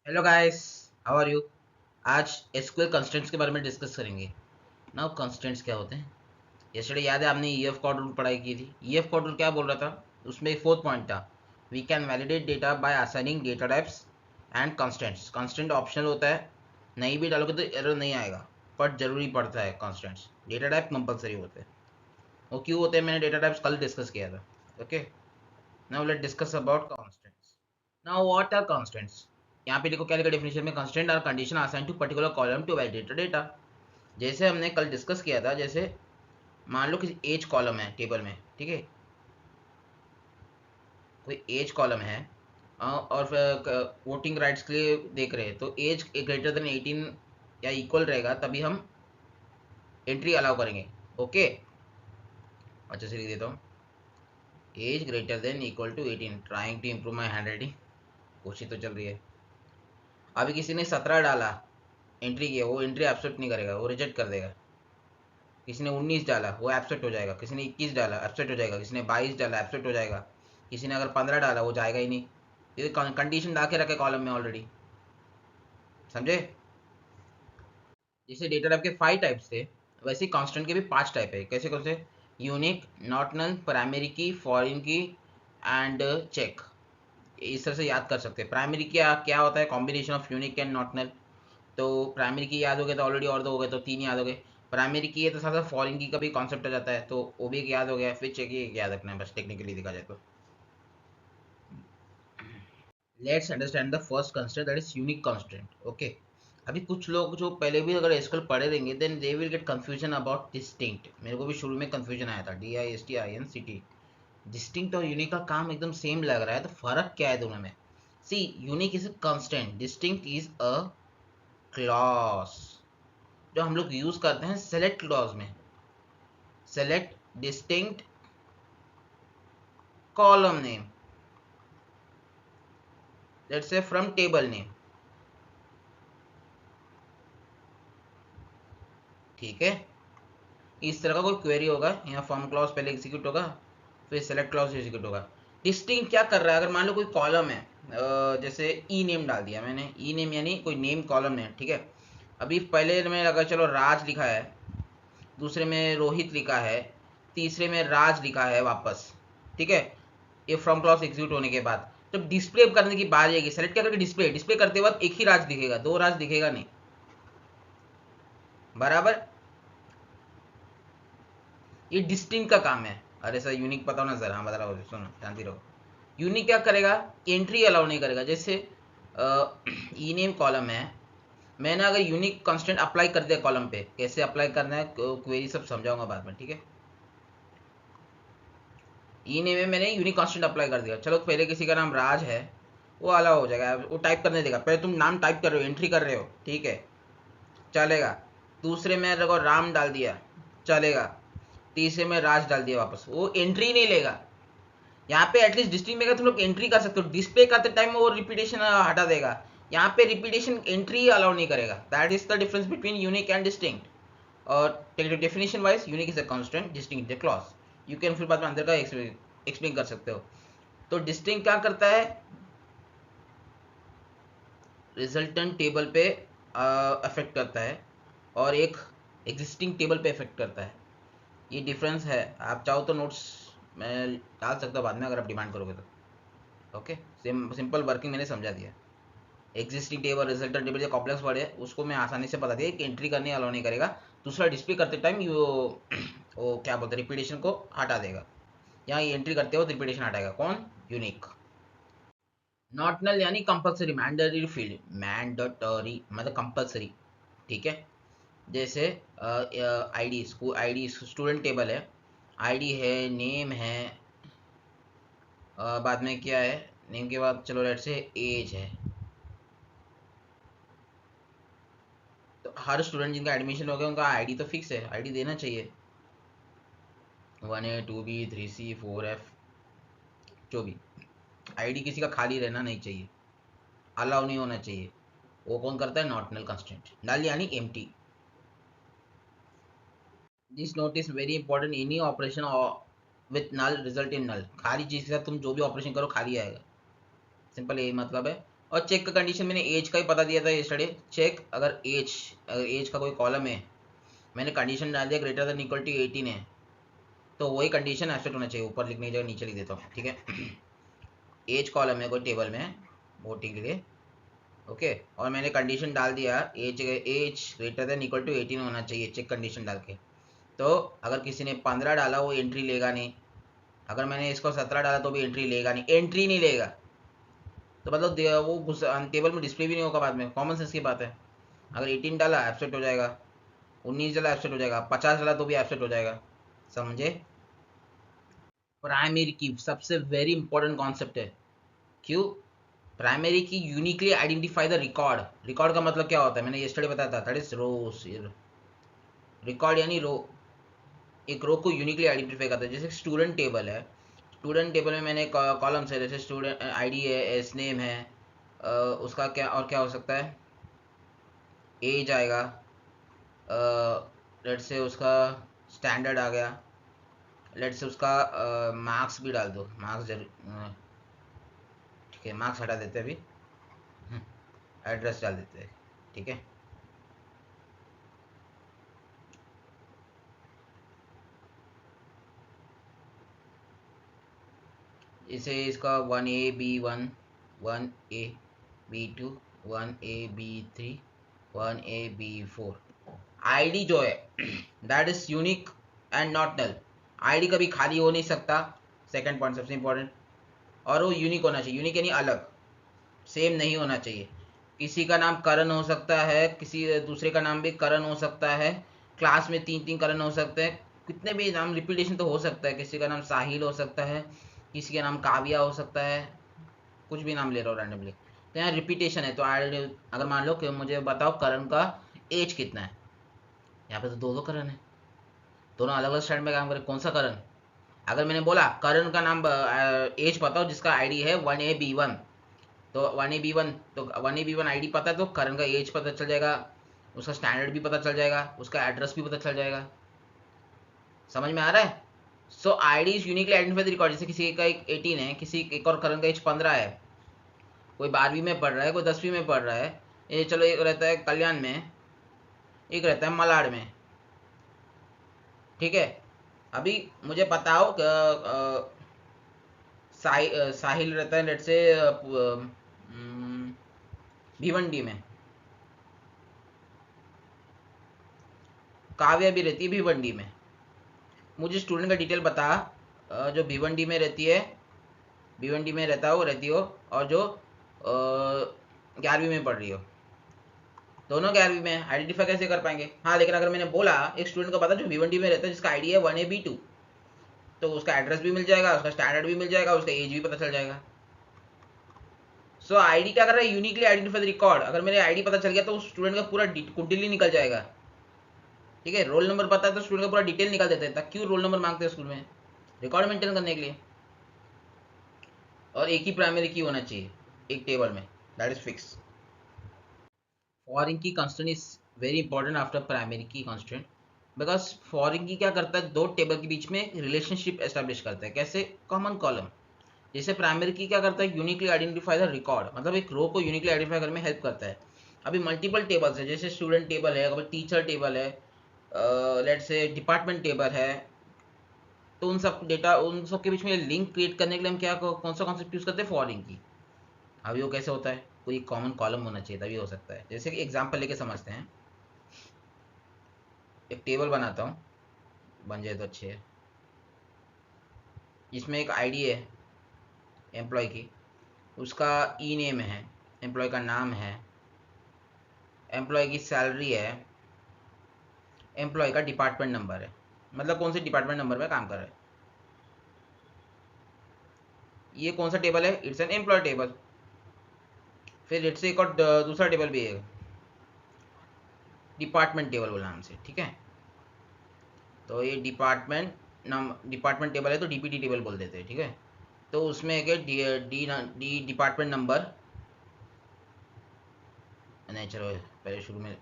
Hello guys, how are you. आज SQL constraints के बारे में डिस्कस करेंगे। नाउ कंस्ट्रेंट्स क्या होते हैं। यस्टरडे याद है आपने ईएफ कॉर्ड रूल पढ़ाई की थी। ईएफ कॉर्ड रूल क्या बोल रहा था, उसमें एक फोर्थ पॉइंट था, we can validate data by assigning data types and constraints. Constraint optional होता है, नहीं भी डालोगे तो एरर नहीं आएगा, बट जरूरी पड़ता है कंस्ट्रेंट्स। डेटा टाइप कंपलसरी होते हैं। वो क्यों होते हैं, मैंने डेटा टाइप्स कल डिस्कस किया था। Okay, now let discuss about constraints. Now what are constraints. यहाँ पे देखो क्या लिखा डेफिनेशन में, constraint are condition assign to particular column to validate data. जैसे हमने कल डिस्कस किया था, जैसे मान लो किसी एज कॉलम है टेबल में, ठीक है, कोई एज कॉलम है और वोटिंग राइट्स के लिए देख रहे हैं, तो एज ग्रेटर देन 18 या इक्वल रहेगा तभी हम एंट्री अलाउ करेंगे। ओके, अच्छे से लिख देता हूँ, age greater than equal to 18, trying to improve my hand writing, कोशिश तो चल रही है। अभी किसी ने 17 डाला, एंट्री किया, वो एंट्री एक्सेप्ट नहीं करेगा, वो रिजेक्ट कर देगा। किसी ने 19 डाला, वो एक्सेप्ट हो जाएगा। किसी ने 21 डाला, एक्सेप्ट हो जाएगा। किसी ने 22 डाला, एक्सेप्ट हो जाएगा। किसी ने अगर 15 डाला, वो जाएगा ही नहीं। ये कंडीशन ला के रखे कॉलम में ऑलरेडी, समझे। जैसे डेटा टाइप के 5 टाइप्स थे, वैसे कांस्टेंट के भी 5 टाइप है। कैसे कौन से, यूनिक, नॉट नल, प्राइमरी की, फॉरेन की एंड चेक। इस तरह से याद कर सकते हैं। प्राइमरी क्या क्या होता है, combination of unique and not null. तो प्राइमरी की याद हो गए तो ऑलरेडी, और दो हो गए तो 3 याद हो गए। प्राइमरी की है तो साथ साथ फॉरेन की का भी कॉन्सेप्ट आ जाता है, तो वो भी एक याद हो गया। फिर चेक एक याद रखना है, बस टेक्निकली देखा जाए तो। Let's understand the first constraint, that is unique constraint. Okay, अभी कुछ लोग जो पहले भी अगर एसक्यूएल पढ़े रहेंगे, then they will get confusion about distinct. मेरे को भी शुरू में कंफ्यूजन आया था, DISTINCT। डिस्टिंक्ट और यूनिक का काम एकदम सेम लग रहा है, तो फर्क क्या है दोनों में। See, unique is a constant, distinct is a clause, जो हम लोग यूज करते हैं सेलेक्ट क्लॉज में। Select distinct column name, let's say from table name, ठीक है। इस तरह का कोई क्वेरी होगा, यहाँ फॉर्म क्लॉज पहले एग्जीक्यूट होगा, फिर सेलेक्ट क्लॉज एग्जीक्यूट होगा। डिस्टिंक्ट क्या कर रहा है, अगर मान लो कोई कॉलम है, जैसे ई नेम डाल दिया मैंने, ई नेम यानी कोई नेम कॉलम नेम, ठीक है। अभी पहले में अगर चलो राज लिखा है, दूसरे में रोहित लिखा है, तीसरे में राज लिखा है वापस, ठीक है। ये फ्रॉम क्लॉज एग्जीक्यूट होने के बाद जब डिस्प्ले करने की बात आएगी, सेलेक्ट क्या करके डिस्प्ले डिस्प्ले करते वक्त एक ही राज दिखेगा, दो राज दिखेगा नहीं, बराबर। ये डिस्टिंक्ट का काम है। अरे सर यूनिक पता हो ना सर, हाँ बता रहा हूँ, सुनो शांति रहो। यूनिक क्या करेगा, एंट्री अलाउ नहीं करेगा। जैसे ई नेम कॉलम है, मैंने अगर यूनिक कांस्टेंट अप्लाई कर दिया कॉलम पे, कैसे अप्लाई करना है क्वेरी सब समझाऊंगा बाद में, ठीक है। ई नेम में मैंने यूनिक कांस्टेंट अप्लाई कर दिया, चलो पहले किसी का नाम राज है, वो अलाउ हो जाएगा, वो टाइप करने देगा। पहले तुम नाम टाइप कर रहे हो, एंट्री कर रहे हो, ठीक है, चलेगा। दूसरे में देखो राम डाल दिया, चलेगा। तीसरे में राज डाल दिया वापस, वो एंट्री नहीं लेगा। यहाँ पे एटलीस्ट डिस्टिंक्ट में तुम लोग एंट्री कर सकते हो, डिस्प्ले करते टाइम वो रिपीटेशन हटा देगा। यहाँ पे रिपीटेशन एंट्री अलाउ नहीं करेगा। That is the difference between unique and distinct. और definition wise unique is a constant, distinct is a clause. You can फिर बाद में अंदर का एक्सप्लेन कर सकते हो। तो डिस्टिंक्ट क्या करता है, रिजल्टेंट टेबल पे अफेक्ट करता है, और एक एग्जिस्टिंग टेबल पे अफेक्ट करता है। ये डिफरेंस है। आप चाहो तो नोट्स मैं डाल सकता हूँ बाद में, अगर आप डिमांड करोगे तो। ओके, सिंपल वर्किंग मैंने समझा दिया। एग्जिस्टिंग टेबल, रिजल्टेंट टेबल, जो कॉम्प्लेक्स वर्ड है उसको मैं आसानी से बता दिया कि एंट्री करने अलाउ नहीं करेगा। दूसरा, डिस्प्ले करते टाइम वो क्या बोलते हैं, रिपीटेशन को हटा देगा। यहाँ ये एंट्री करते हो रिपीटेशन हटाएगा, कौन, यूनिक। नॉट नल यानी कंपलसरी, मैंडेटरी फील्ड, मैंडेटरी मतलब कंपलसरी, ठीक है। जैसे ID, school ID, student table है, आईडी है, नेम है, बाद में क्या है, नेम के बाद चलो लेट्स से एज है। तो हर स्टूडेंट जिनका एडमिशन हो गया उनका आईडी तो फिक्स है, आईडी देना चाहिए, 1A 2B 3C 4F, जो भी। आईडी किसी का खाली रहना नहीं चाहिए, अलाउ नहीं होना चाहिए। वो कौन करता है, नॉट नल कंस्टेंट। नल यानी empty. This note is very important, any operation with null result in null. खाली चीज के साथ तुम जो भी ऑपरेशन करो खाली आएगा, सिंपल यही मतलब है। और चेक का कंडीशन मैंने एज का ही पता दिया था यस्टरडे। चेक अगर एज का कोई कॉलम है, मैंने कंडीशन डाल दिया ग्रेटर देन इक्वल टू 18 है, तो वही कंडीशन एक्सेप्ट होना चाहिए। ऊपर लिखने की जगह नीचे लिख देता हूँ, ठीक है। एज कॉलम है कोई टेबल में वोटिंग के लिए, ओके। और मैंने कंडीशन डाल दिया age age greater than equal to 18 होना चाहिए, चेक कंडीशन डाल के। तो अगर किसी ने 15 डाला वो एंट्री लेगा नहीं, अगर मैंने इसको 17 डाला तो भी एंट्री लेगा नहीं, एंट्री नहीं लेगा। तो मतलब वो टेबल में डिस्प्ले भी नहीं होगा बाद में, कॉमन सेंस की बात है। अगर 18 डाला एब्सेंट हो जाएगा, 19 डाला एब्सेंट हो जाएगा, 50 डाला तो भी एब्सेंट हो जाएगा, समझे। प्राइमरी की सबसे वेरी इंपॉर्टेंट कॉन्सेप्ट है। क्यों? प्राइमरी की uniquely identify the record. Record का मतलब क्या होता है, मैंने यस्टरडे बताया था, दैट इज रोज। रिकॉर्ड यानी रो, एक रो को यूनिकली आइडेंटिफाई करता है। जैसे स्टूडेंट टेबल है, स्टूडेंट टेबल में मैंने कॉलम्स है, जैसे स्टूडेंट आईडी है, एस नेम है, उसका क्या और क्या हो सकता है, एज आएगा, लेट से उसका स्टैंडर्ड आ गया, लेट से उसका मार्क्स भी डाल दो, मार्क्स जरूर, ठीक है, मार्क्स हटा देते हैं अभी, एड्रेस डाल देते हैं, ठीक है। इसे इसका 1A B1, 1A B2, 1A B3, 1A B4। ID जो है that is unique and not null. ID कभी खाली हो नहीं सकता, सेकंड पॉइंट सबसे इंपॉर्टेंट। और वो यूनिक होना चाहिए, यूनिक यानी अलग, सेम नहीं होना चाहिए। किसी का नाम करण हो सकता है, किसी दूसरे का नाम भी करण हो सकता है, क्लास में 3-3 करण हो सकते हैं, कितने भी नाम रिपीटेशन तो हो सकता है। किसी का नाम साहिल हो सकता है, किसी का नाम काव्या हो सकता है, कुछ भी नाम ले रहा हो रैंडमली, तो यहाँ रिपीटेशन है। तो अगर मान लो कि मुझे बताओ करण का एज कितना है, यहाँ पे तो दो दो करण है, दोनों अलग अलग स्टैंड में काम करें, कौन सा करण। अगर मैंने बोला करण का नाम एज बताओ जिसका आईडी है 1A B1, तो 1A B1, तो 1A B1 आईडी पता है तो करण का एज पता चल जाएगा, उसका स्टैंडर्ड भी पता चल जाएगा, उसका एड्रेस भी पता चल जाएगा, समझ में आ रहा है। So ID is uniquely identify the record. जैसे किसी का एक 18 है, किसी एक और करण का एज 15 है, कोई 12वीं में पढ़ रहा है, कोई 10वीं में पढ़ रहा है, ये चलो एक रहता है कल्याण में, एक रहता है मलाड में, ठीक है। अभी मुझे बताओ साहिल रहता है लेट से भिवंडी में, काव्या भी रहती है भिवंडी में। मुझे स्टूडेंट का डिटेल बता, जो भिवंडी में रहती है, भिवंडी में रहती हो, और जो 11वीं में पढ़ रही हो, दोनों 11वीं में आइडेंटिफाई कैसे कर पाएंगे। हाँ, लेकिन अगर मैंने बोला एक स्टूडेंट को पता जो भिवंडी में रहता है जिसका आईडी है 1A B2, तो उसका एड्रेस भी मिल जाएगा, उसका स्टैंडर्ड भी मिल जाएगा, उसका एज भी पता चल जाएगा। सो आईडी क्या कर रहा है, यूनिकली आइडेंटिफाई द रिकॉर्ड। अगर मेरे आईडी पता चल गया तो उस स्टूडेंट का पूरा कुंडली निकल जाएगा, ठीक है। रोल नंबर पता है तो स्टूडेंट का पूरा डिटेल निकाल देते हैं। क्यों रोल नंबर मांगते हैं स्कूल में, रिकॉर्ड मेंटेन करने के लिए। और एक ही प्राइमरी की होना चाहिए एक टेबल में, दैट इज फिक्स। फॉरेन की constraint is very important after primary की कंस्ट्रेंट, बिकॉज फॉरेन की क्या करता है, दो टेबल के बीच में रिलेशनशिप एस्टेब्लिश करता है। कैसे, कॉमन कॉलम। जैसे प्राइमरी की क्या करता है, यूनिकली आइडेंटिफाई द रिकॉर्ड, मतलब एक रो को यूनिकली आइडेंटिफाई करने में हेल्प करता है। अभी मल्टीपल टेबल्स है, जैसे स्टूडेंट टेबल है, टीचर टेबल है, लेट से डिपार्टमेंट टेबल है, तो उन सब डेटा, उन सब के बीच में लिंक क्रिएट करने के लिए हम क्या कौन सा कॉन्सेप्ट यूज करते हैं, फॉरिन की। अभी वो कैसे होता है, कोई कॉमन कॉलम होना चाहिए तभी हो सकता है। जैसे कि एग्जांपल लेके समझते हैं, एक टेबल बनाता हूँ, बन जाए तो अच्छे है। इसमें एक आईडी है एम्प्लॉय की, उसका ई नेम है, एम्प्लॉय का नाम है, एम्प्लॉय की सैलरी है, एम्प्लॉय का डिपार्टमेंट नंबर है, मतलब कौन से डिपार्टमेंट नंबर में काम कर रहा है। ये कौन सा टेबल है, इट्स एन एम्प्लॉय टेबल। फिर इट्स एक और दूसरा टेबल भी है, डिपार्टमेंट टेबल बोला हमसे, ठीक है। तो ये डिपार्टमेंट टेबल है तो डीपीटी टेबल बोल देते हैं, ठीक है। तो उसमें एक है डी डिपार्टमेंट नंबर, नहीं चलो पहले शुरू में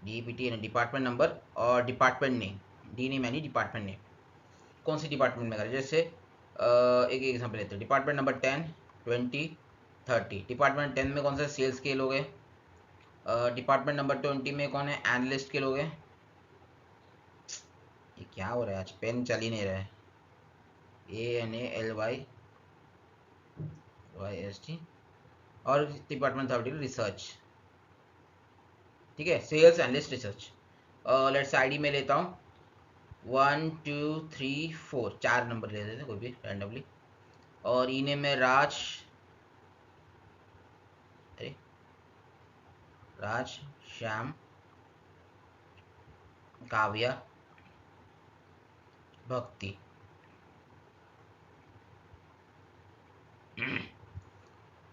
डीपीटी है, डिपार्टमेंट नंबर और डिपार्टमेंट नेम, डी नेम यानी डिपार्टमेंट नेम, कौन सी डिपार्टमेंट में कर, जैसे एक एग्जांपल लेते हैं, डिपार्टमेंट नंबर 10, 20, 30। डिपार्टमेंट 10 में कौन सा सेल्स के लोग हैं? डिपार्टमेंट नंबर 20 में कौन है? एनालिस्ट के लोग हैं। ये क्या हो रहा है आज, पेन चल ही नहीं रहा है। ANALYYST। और डिपार्टमेंट 30 रिसर्च, ठीक है, sales analyst research. Let's ID में लेता हूँ 1 2 3 4, 4 नंबर ले लेते हैं कोई भी रैंडमली। और इन्हें में राज, अरे राज, श्याम, काव्या, भक्ति।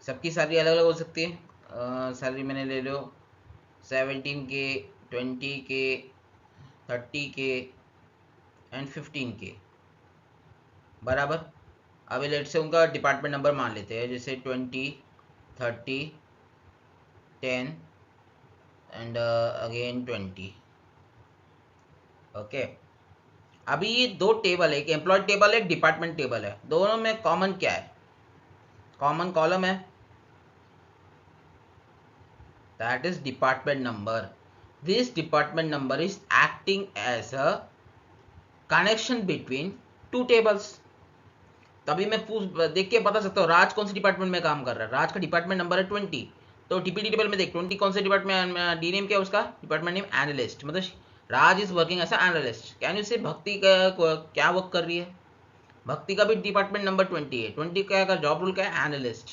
सबकी सैलरी अलग अलग हो सकती है। सैलरी मैंने ले लो 17K, 20K, 30K and 15K, बराबर। अभी लेट से उनका डिपार्टमेंट नंबर मान लेते हैं, जैसे 20, 30, 10 एंड अगेन 20। ओके, अभी ये दो टेबल है, एक एम्प्लॉय टेबल है, एक डिपार्टमेंट टेबल है। दोनों में कॉमन क्या है? कॉमन कॉलम है, that is department number. This department number is acting as a connection between two tables. तभी मैं देख के बता सकता हूँ राज कौन से डिपार्टमेंट में काम कर रहा है। राज का डिपार्टमेंट नंबर है 20, तो टीपीटी टेबल में देख 20 कौन से डिपार्टमेंट, डी नेम क्या है उसका, डिपार्टमेंट नेम एनालिस्ट, मतलब Raj is working as analyst. Can you say Bhakti का क्या वर्क कर रही है? भक्ति का भी डिपार्टमेंट नंबर 20 है। 20 का जॉब रोल क्या है? एनालिस्ट।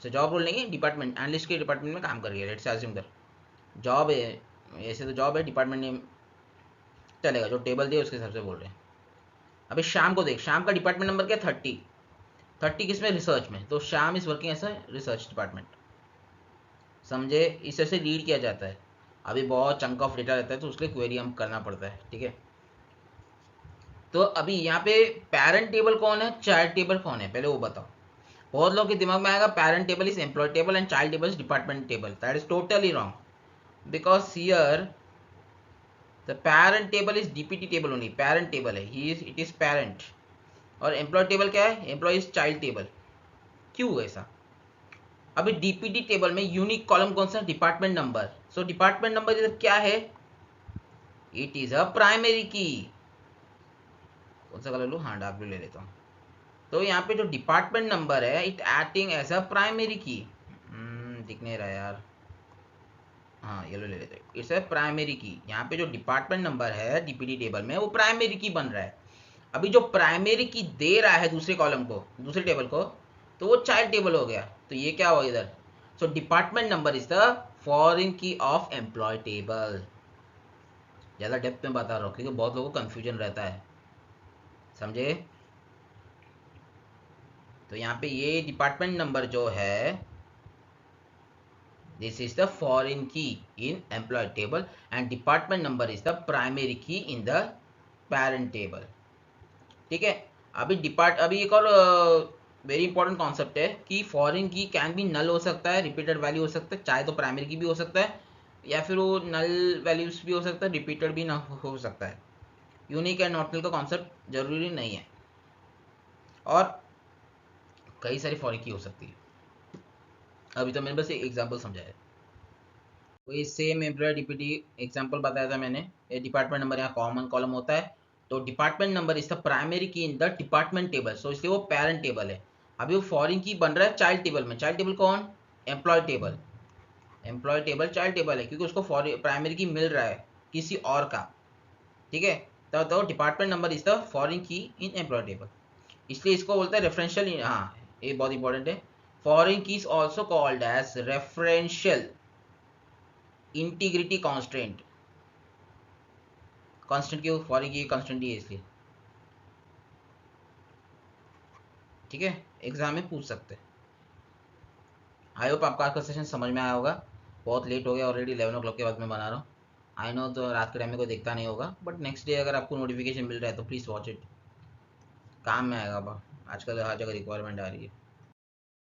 से जॉब रोल नहीं है, डिपार्टमेंट, एनालिस्ट के डिपार्टमेंट में काम कर रही है। लेट्स अज्यूम कर जॉब है, ऐसे तो जॉब है, डिपार्टमेंट नेम चलेगा, जो टेबल दिए उसके हिसाब से बोल रहे हैं। अभी शाम को देख, शाम का डिपार्टमेंट नंबर क्या है? 30। 30 किस में? रिसर्च में। तो Shyam is working as research department, समझे? इस तरह से रीड किया जाता है। अभी बहुत चंक ऑफ डेटा रहता है तो उसके लिए क्वेरी हम करना पड़ता है, ठीक है। तो अभी यहाँ पे पेरेंट टेबल कौन है, चाइल्ड टेबल कौन है, पहले वो बताओ। बहुत लोगों के दिमाग में आएगा parent table is employee table and child table is department table. That is totally wrong, because here the parent table is DPT table only. Parent table है, he is, it is parent. और employee table क्या है? Employee is child table. क्यों ऐसा? अभी DPT table में unique column कौन सा? Department number. So department number इधर क्या है? इट इज अ प्राइमरी की। कौन सा कलर लूँ? हाँ, डार्क ब्लू ले लेता हूँ। तो यहाँ पे जो डिपार्टमेंट नंबर है, it acting as a primary key. दिख नहीं रहा यार, हाँ येलो ले लेते हैं। इट्स अ प्राइमरी की। यहाँ पे जो डिपार्टमेंट नंबर है डीपीटी टेबल में, वो प्राइमरी की बन रहा है। अभी जो प्राइमरी की दे रहा है दूसरे कॉलम को, दूसरे टेबल को, तो वो चाइल्ड टेबल हो गया। तो ये क्या हुआ इधर? So department number is the foreign key of employee table. ज़्यादा डेप्थ में बता रहा हूँ क्योंकि बहुत लोगों को कन्फ्यूजन रहता है, समझे? तो यहाँ पे ये डिपार्टमेंट नंबर जो है, this is the foreign key in employee table and department number is the primary key in the parent table, ठीक है। अभी एक और वेरी इंपॉर्टेंट कॉन्सेप्ट है कि फॉरेन की कैन भी नल हो सकता है, रिपीटेड वैल्यू हो सकता है, चाहे तो प्राइमरी की भी हो सकता है, या फिर वो नल वैल्यूज भी हो सकता है, रिपीटेड भी ना हो सकता है। यूनिक एंड नॉट नल का कॉन्सेप्ट जरूरी नहीं है, और कई सारी फॉरेन की हो सकती है। अभी तो मैंने बस एक एग्जाम्पल समझाया, वही सेम एम्प्लॉय डीपीटी एग्जाम्पल बताया था मैंने। ये डिपार्टमेंट नंबर यहाँ कॉमन कॉलम होता है, तो department number is the primary key in the department table, सो इसलिए वो पेरेंट टेबल है। अभी वो फॉरेन की बन रहा है चाइल्ड टेबल में। चाइल्ड टेबल कौन? Employee table. Employee table child table है क्योंकि उसको प्राइमरी की मिल रहा है किसी और का, ठीक है। तो department number is the foreign key in employee table, इसलिए इसको बोलते हैं रेफरेंशियल। हाँ, ये बहुत इंपॉर्टेंट है। Foreign key is also called as referential integrity constant. Constant क्यों? फॉरेन की कांस्टेंट ही है इसलिए, ठीक है। एग्जाम में पूछ सकते हैं। आई होप आपका आज का सेशन समझ में आया होगा। बहुत लेट हो गया ऑलरेडी, 11 o'clock के बाद मैं बना रहा हूँ। आई नो तो रात के टाइम में कोई देखता नहीं होगा, बट नेक्स्ट डे अगर आपको नोटिफिकेशन मिल रहा है तो प्लीज़ वॉच इट, काम में आएगा। आजकल हर जगह रिक्वायरमेंट आ रही है।